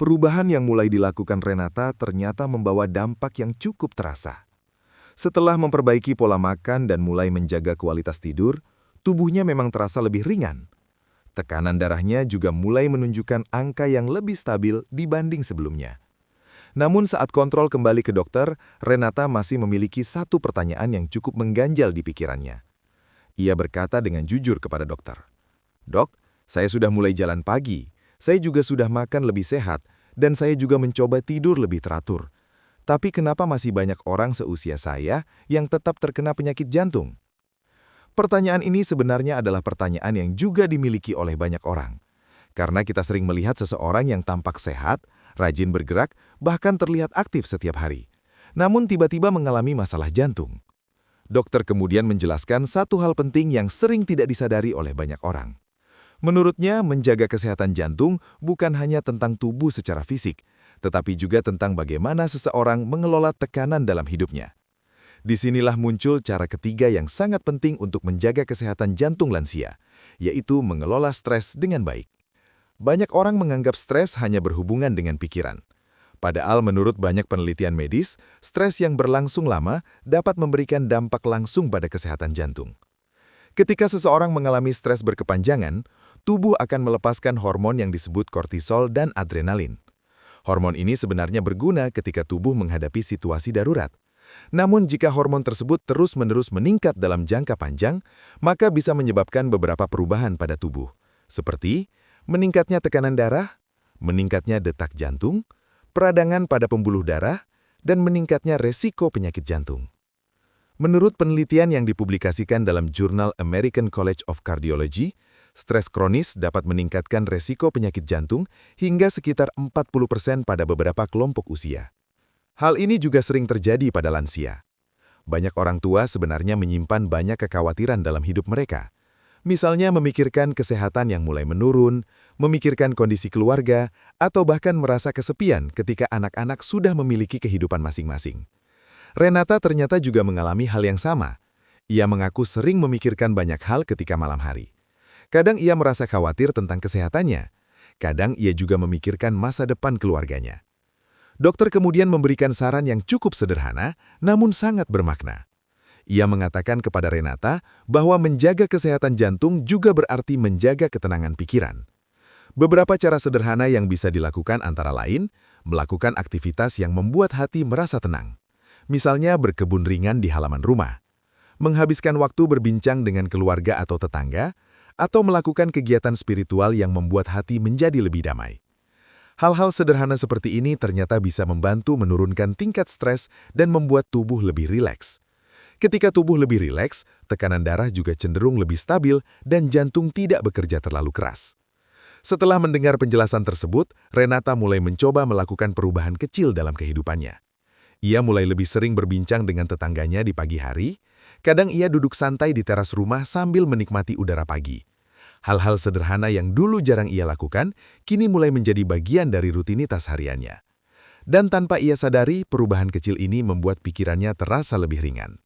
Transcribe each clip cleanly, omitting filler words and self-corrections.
Perubahan yang mulai dilakukan Renata ternyata membawa dampak yang cukup terasa. Setelah memperbaiki pola makan dan mulai menjaga kualitas tidur, tubuhnya memang terasa lebih ringan. Tekanan darahnya juga mulai menunjukkan angka yang lebih stabil dibanding sebelumnya. Namun saat kontrol kembali ke dokter, Renata masih memiliki satu pertanyaan yang cukup mengganjal di pikirannya. Ia berkata dengan jujur kepada dokter, "Dok, saya sudah mulai jalan pagi, saya juga sudah makan lebih sehat, dan saya juga mencoba tidur lebih teratur. Tapi kenapa masih banyak orang seusia saya yang tetap terkena penyakit jantung?" Pertanyaan ini sebenarnya adalah pertanyaan yang juga dimiliki oleh banyak orang. Karena kita sering melihat seseorang yang tampak sehat, rajin bergerak, bahkan terlihat aktif setiap hari. Namun tiba-tiba mengalami masalah jantung. Dokter kemudian menjelaskan satu hal penting yang sering tidak disadari oleh banyak orang. Menurutnya, menjaga kesehatan jantung bukan hanya tentang tubuh secara fisik, tetapi juga tentang bagaimana seseorang mengelola tekanan dalam hidupnya. Disinilah muncul cara ketiga yang sangat penting untuk menjaga kesehatan jantung lansia, yaitu mengelola stres dengan baik. Banyak orang menganggap stres hanya berhubungan dengan pikiran. Padahal menurut banyak penelitian medis, stres yang berlangsung lama dapat memberikan dampak langsung pada kesehatan jantung. Ketika seseorang mengalami stres berkepanjangan, tubuh akan melepaskan hormon yang disebut kortisol dan adrenalin. Hormon ini sebenarnya berguna ketika tubuh menghadapi situasi darurat. Namun jika hormon tersebut terus-menerus meningkat dalam jangka panjang, maka bisa menyebabkan beberapa perubahan pada tubuh, seperti meningkatnya tekanan darah, meningkatnya detak jantung, peradangan pada pembuluh darah, dan meningkatnya resiko penyakit jantung. Menurut penelitian yang dipublikasikan dalam jurnal American College of Cardiology, stres kronis dapat meningkatkan resiko penyakit jantung hingga sekitar 40% pada beberapa kelompok usia. Hal ini juga sering terjadi pada lansia. Banyak orang tua sebenarnya menyimpan banyak kekhawatiran dalam hidup mereka. Misalnya memikirkan kesehatan yang mulai menurun, memikirkan kondisi keluarga, atau bahkan merasa kesepian ketika anak-anak sudah memiliki kehidupan masing-masing. Renata ternyata juga mengalami hal yang sama. Ia mengaku sering memikirkan banyak hal ketika malam hari. Kadang ia merasa khawatir tentang kesehatannya. Kadang ia juga memikirkan masa depan keluarganya. Dokter kemudian memberikan saran yang cukup sederhana, namun sangat bermakna. Ia mengatakan kepada Renata bahwa menjaga kesehatan jantung juga berarti menjaga ketenangan pikiran. Beberapa cara sederhana yang bisa dilakukan antara lain, melakukan aktivitas yang membuat hati merasa tenang. Misalnya berkebun ringan di halaman rumah, menghabiskan waktu berbincang dengan keluarga atau tetangga, atau melakukan kegiatan spiritual yang membuat hati menjadi lebih damai. Hal-hal sederhana seperti ini ternyata bisa membantu menurunkan tingkat stres dan membuat tubuh lebih rileks. Ketika tubuh lebih rileks, tekanan darah juga cenderung lebih stabil dan jantung tidak bekerja terlalu keras. Setelah mendengar penjelasan tersebut, Renata mulai mencoba melakukan perubahan kecil dalam kehidupannya. Ia mulai lebih sering berbincang dengan tetangganya di pagi hari. Kadang ia duduk santai di teras rumah sambil menikmati udara pagi. Hal-hal sederhana yang dulu jarang ia lakukan, kini mulai menjadi bagian dari rutinitas hariannya. Dan tanpa ia sadari, perubahan kecil ini membuat pikirannya terasa lebih ringan.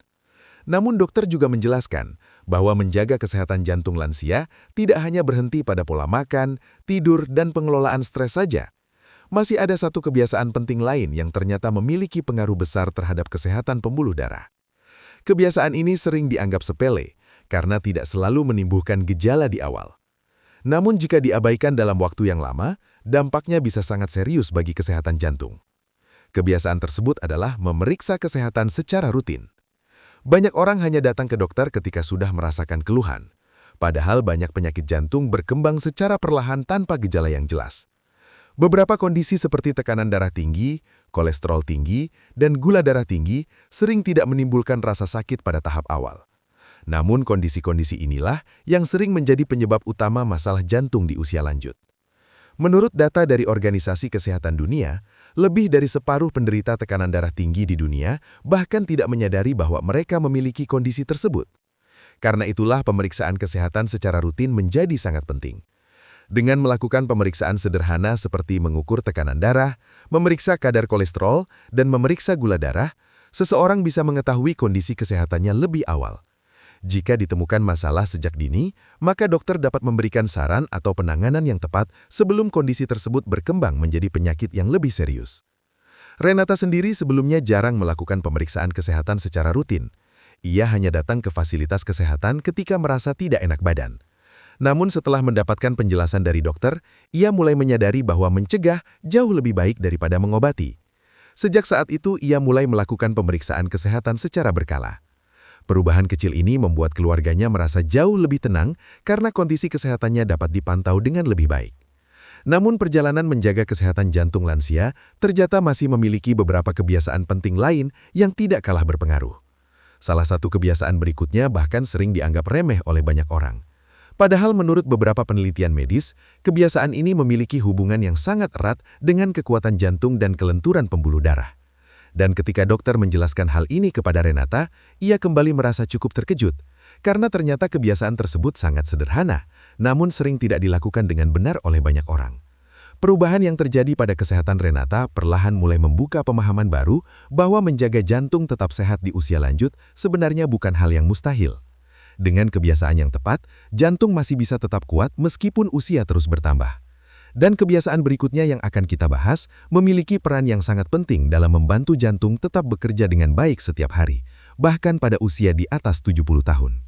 Namun dokter juga menjelaskan bahwa menjaga kesehatan jantung lansia tidak hanya berhenti pada pola makan, tidur, dan pengelolaan stres saja. Masih ada satu kebiasaan penting lain yang ternyata memiliki pengaruh besar terhadap kesehatan pembuluh darah. Kebiasaan ini sering dianggap sepele karena tidak selalu menimbulkan gejala di awal. Namun jika diabaikan dalam waktu yang lama, dampaknya bisa sangat serius bagi kesehatan jantung. Kebiasaan tersebut adalah memeriksa kesehatan secara rutin. Banyak orang hanya datang ke dokter ketika sudah merasakan keluhan. Padahal banyak penyakit jantung berkembang secara perlahan tanpa gejala yang jelas. Beberapa kondisi seperti tekanan darah tinggi, kolesterol tinggi, dan gula darah tinggi sering tidak menimbulkan rasa sakit pada tahap awal. Namun kondisi-kondisi inilah yang sering menjadi penyebab utama masalah jantung di usia lanjut. Menurut data dari Organisasi Kesehatan Dunia, lebih dari separuh penderita tekanan darah tinggi di dunia bahkan tidak menyadari bahwa mereka memiliki kondisi tersebut. Karena itulah pemeriksaan kesehatan secara rutin menjadi sangat penting. Dengan melakukan pemeriksaan sederhana seperti mengukur tekanan darah, memeriksa kadar kolesterol, dan memeriksa gula darah, seseorang bisa mengetahui kondisi kesehatannya lebih awal. Jika ditemukan masalah sejak dini, maka dokter dapat memberikan saran atau penanganan yang tepat sebelum kondisi tersebut berkembang menjadi penyakit yang lebih serius. Renata sendiri sebelumnya jarang melakukan pemeriksaan kesehatan secara rutin. Ia hanya datang ke fasilitas kesehatan ketika merasa tidak enak badan. Namun setelah mendapatkan penjelasan dari dokter, ia mulai menyadari bahwa mencegah jauh lebih baik daripada mengobati. Sejak saat itu, ia mulai melakukan pemeriksaan kesehatan secara berkala. Perubahan kecil ini membuat keluarganya merasa jauh lebih tenang karena kondisi kesehatannya dapat dipantau dengan lebih baik. Namun perjalanan menjaga kesehatan jantung lansia ternyata masih memiliki beberapa kebiasaan penting lain yang tidak kalah berpengaruh. Salah satu kebiasaan berikutnya bahkan sering dianggap remeh oleh banyak orang. Padahal menurut beberapa penelitian medis, kebiasaan ini memiliki hubungan yang sangat erat dengan kekuatan jantung dan kelenturan pembuluh darah. Dan ketika dokter menjelaskan hal ini kepada Renata, ia kembali merasa cukup terkejut, karena ternyata kebiasaan tersebut sangat sederhana, namun sering tidak dilakukan dengan benar oleh banyak orang. Perubahan yang terjadi pada kesehatan Renata perlahan mulai membuka pemahaman baru bahwa menjaga jantung tetap sehat di usia lanjut sebenarnya bukan hal yang mustahil. Dengan kebiasaan yang tepat, jantung masih bisa tetap kuat meskipun usia terus bertambah. Dan kebiasaan berikutnya yang akan kita bahas memiliki peran yang sangat penting dalam membantu jantung tetap bekerja dengan baik setiap hari, bahkan pada usia di atas 70 tahun.